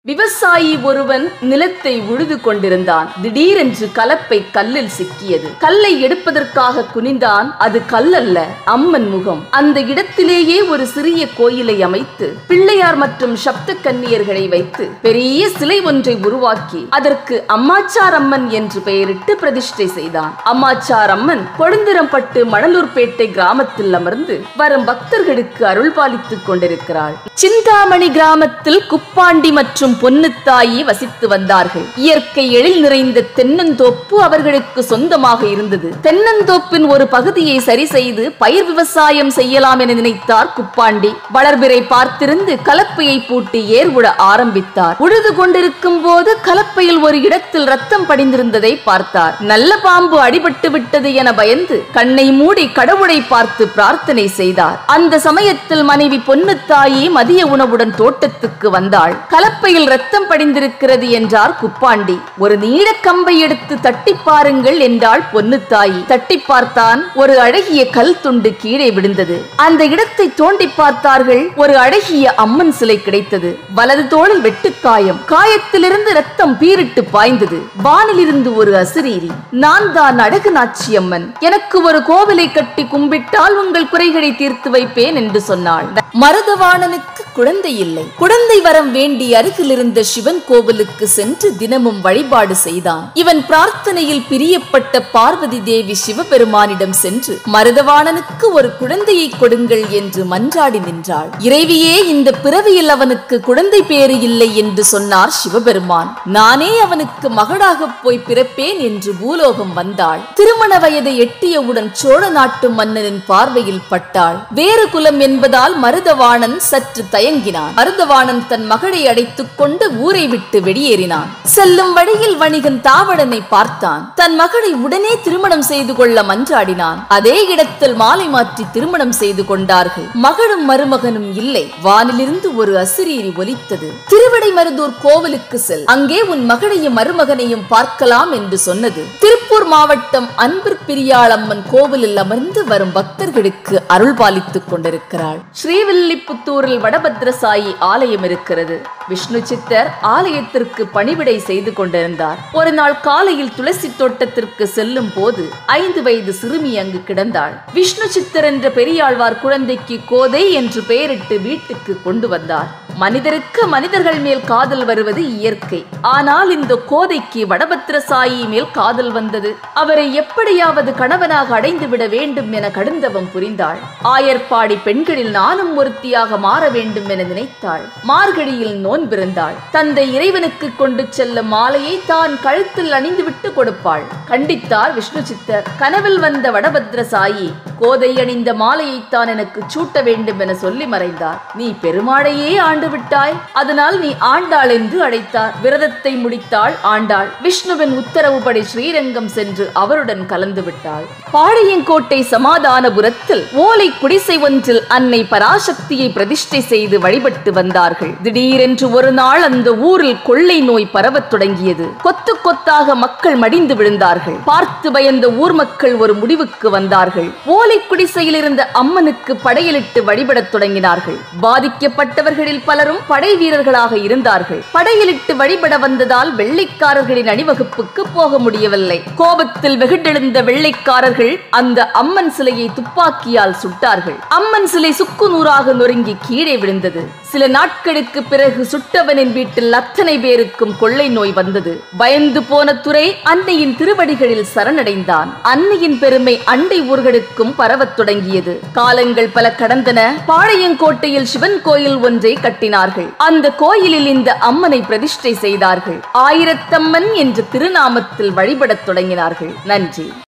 விவசாயி ஒருவன் நிலத்தை உழுது கொண்டிருந்தான். திடீரென்று கலப்பை கல்லில் சிக்கியது. கல்லை எடுப்பதற்காக குனிந்தான். அது கல்லல்ல, அம்மன் முகம். அந்த இடத்திலேயே ஒரு சிறிய கோயிலை அமைத்து பிள்ளையார் மற்றும் சப்த கன்னியர்களை வைத்து பெரிய சிலை ஒன்றை உருவாக்கி அதற்கு அம்மாச்சார் அம்மன் என்று பெயரிட்டு பிரதிஷ்டை செய்தான். அம்மாச்சார் அம்மன் கொழுந்திரம்பட்டு மணலூர்பேட்டை கிராமத்தில் அமர்ந்து வரும் பக்தர்களுக்கு அருள் பாலித்துக் கொண்டிருக்கிறாள். சிந்தாமணி கிராமத்தில் குப்பாண்டி மற்றும் பொன்னுத்தாயி வசித்து வந்தார்கள். இயற்கை எழில் நிறைந்த தென்னந்தோப்பு அவர்களுக்கு சொந்தமாக இருந்தது. தென்னந்தோப்பின் ஒரு பகுதியை சரி செய்து பயிர் விவசாயம் செய்யலாம் என நினைத்தார் குப்பாண்டி. வளர்பிறை பார்த்திருந்து கலப்பையை பூட்டி ஏர் உழ ஆரம்பித்தார். உழுது கொண்டிருக்கும் போது கலப்பையில் ஒரு இடத்தில் ரத்தம் படிந்திருந்ததை பார்த்தார். நல்ல பாம்பு அடிபட்டு விட்டது என பயந்து கண்ணை மூடி கடவுளை பார்த்து பிரார்த்தனை செய்தார். அந்த சமயத்தில் மனைவி பொன்னுத்தாயி மதிய உணவுடன் தோட்டத்துக்கு வந்தாள். கலப்பையில் ரத்தம் படிந்திருக்கிறது என்றார் குப்பாண்டி. ஒரு நீட கம்பை எடுத்து தட்டி பாருங்கள் என்றாள் பொன்னுத்தாயி. தட்டி பார்த்தான். ஒரு அழகிய கல் துண்டு கீழே விழுந்தது. அந்த இடத்தை தோண்டி பார்த்தார்கள். ஒரு அழகிய அம்மன் சிலை கிடைத்தது. வலது தோளில் வெட்டுக்காயம். காயத்திலிருந்து ரத்தம் பீரிட்டு பாய்ந்தது. வானிலிருந்து ஒரு அசிரீரி, நான் தான் அழகு நாச்சி அம்மன், எனக்கு ஒரு கோவிலை கட்டி கும்பிட்டால் உங்கள் குறைகளை தீர்த்து வைப்பேன் என்று சொன்னாள். மருதவாணனுக்கு குழந்தை இல்லை. குழந்தை வரம் வேண்டி அருகில் இருந்த சிவன் கோவிலுக்கு சென்று தினமும் வழிபாடு செய்தான். இவன் பிரார்த்தனையில் பிரியப்பட்ட பார்வதி தேவி சிவபெருமானிடம் சென்று மருதவாணனுக்கு ஒரு குழந்தையை கொடுங்கள் என்று மன்றாடி நின்றாள். இறைவியே, இந்த பிறவியில் அவனுக்கு குழந்தை பேறு இல்லை என்று சொன்னார் சிவபெருமான். நானே அவனுக்கு மகளாக போய் பிறப்பேன் என்று பூலோகம் வந்தாள். திருமண வயதை எட்டியவுடன் சோழ நாட்டு மன்னனின் பார்வையில் பட்டாள். வேறு குலம் என்பதால் மருதவாணன் சற்று தயங்கினான். மருதவாணன் தன் மகளை அடைத்துக் கொண்டு ஊரை விட்டு வெளியேறினான். செல்லும் வழியில் வணிகன் தாவடனை பார்த்தான். தன் மகளை உடனே திருமணம் செய்து கொள்ள மன்றாடினான். அதே இடத்தில் மாலை மாற்றி திருமணம் செய்து கொண்டார்கள். மகளும் மருமகனும் இல்லை. வானிலிருந்து ஒரு அசிரீரி ஒலித்தது. திருவிடைமருதூர் கோவிலுக்கு செல், அங்கே உன் மகளையும் மருமகனையும் பார்க்கலாம் என்று சொன்னது. திருப்பூர் மாவட்டம் அன்பர் பிரியாளம்மன் கோவிலில் அமர்ந்து வரும் பக்தர்களுக்கு அருள் பாலித்துக் கொண்டிருக்கிறாள். ஸ்ரீவில்லிபுத்தூரில் வடபத்ரசாயி ஆலயம் இருக்கிறது. விஷ்ணு சித்தர் ஆலயத்திற்கு பணிவிடை செய்து கொண்டிருந்தார். ஒரு நாள் காலையில் துளசி தோட்டத்திற்கு செல்லும் போது 5 வயது சிறுமி அங்கு கிடந்தாள். விஷ்ணு சித்தர் என்ற பெரியாழ்வார் குழந்தைக்கு கோதை என்று பெயரிட்டு வீட்டுக்கு கொண்டு வந்தார். மனிதருக்கு மனிதர்கள் மேல் காதல் வருவது இயற்கை. ஆனால் இந்த கோதைக்கு வடபத்ரசாயி மேல் காதல் வந்தது. அவரை எப்படியாவது கணவனாக அடைந்து விட வேண்டும் என கடுந்தவம் புரிந்தாள். ஆயர்பாடி பெண்களில் நானும் ஒருத்தியாக மாற வேண்டும் என நினைத்தாள். மார்கழியில் நோன்பிருந்தாள். தந்தை இறைவனுக்கு கொண்டு செல்லும் மாலையை தான் கழுத்தில் அணிந்துவிட்டு கொடுப்பாள். கண்டித்தார் விஷ்ணு சித்தர். கனவில் வந்த வடபத்ரசாயி கோதை அணிந்த மாலையைத்தான் எனக்கு சூட்ட வேண்டும் என சொல்லி மறைந்தார். நீ பெருமாளையே ஆண்டு விட்டாய், அதனால் நீ ஆண்டாள் என்று அழைத்தார். விரதத்தை முடித்தாள் ஆண்டாள். விஷ்ணுவின் உத்தரவுப்படி ஸ்ரீரங்கம் சென்று அவருடன் கலந்து விட்டாள். பாளையங்கோட்டை சமாதானபுரத்தில் ஓலை குடிசை ஒன்றில் அன்னை பராசக்தியை பிரதிஷ்டை செய்து வழிபட்டு வந்தார்கள். திடீரென்று ஒரு நாள் அந்த ஊரில் கொள்ளை நோய் பரவத் தொடங்கியது. கொத்து கொத்தாக மக்கள் மடிந்து விழுந்தார்கள். பார்த்து பயந்த ஊர் மக்கள் ஒரு முடிவுக்கு வந்தார்கள். ஓலை குடிசையில் இருந்த அம்மனுக்கு படையலிட்டு வழிபடத் தொடங்கினார்கள். பாதிக்கப்பட்டவர்களில் பலரும் படை வீரர்களாக இருந்தார்கள். படையலிட்டு வழிபட வந்ததால் வெள்ளைக்காரர்களின் அணிவகுப்புக்கு போக முடியவில்லை. கோபத்தில் வெகுண்டெழுந்த வெள்ளைக்காரர்கள் அந்த அம்மன் சிலையை துப்பாக்கியால் சுட்டார்கள். அம்மன் சிலை சுக்கு நூறாக நொறுங்கி கீழே விழுந்தது. சில நாட்களுக்கு பிறகு சுட்டவனின் வீட்டில் அத்தனை பேருக்கும் கொள்ளை நோய் வந்தது. பயந்து போன துரை அன்னையின் திருவடிகளில் சரணடைந்தான். அன்னையின் பெருமை அண்டை ஊர்களுக்கும் பரவத் தொடங்கியது. காலங்கள் பல கடந்தன. பாளையங்கோட்டையில் சிவன் கோயில் ஒன்றை கட்டினார்கள். அந்த கோயிலில் இந்த அம்மனை பிரதிஷ்டை செய்தார்கள். ஆயிரத்தம்மன் என்ற திருநாமத்தில் வழிபடத் தொடங்கினார்கள். நன்றி.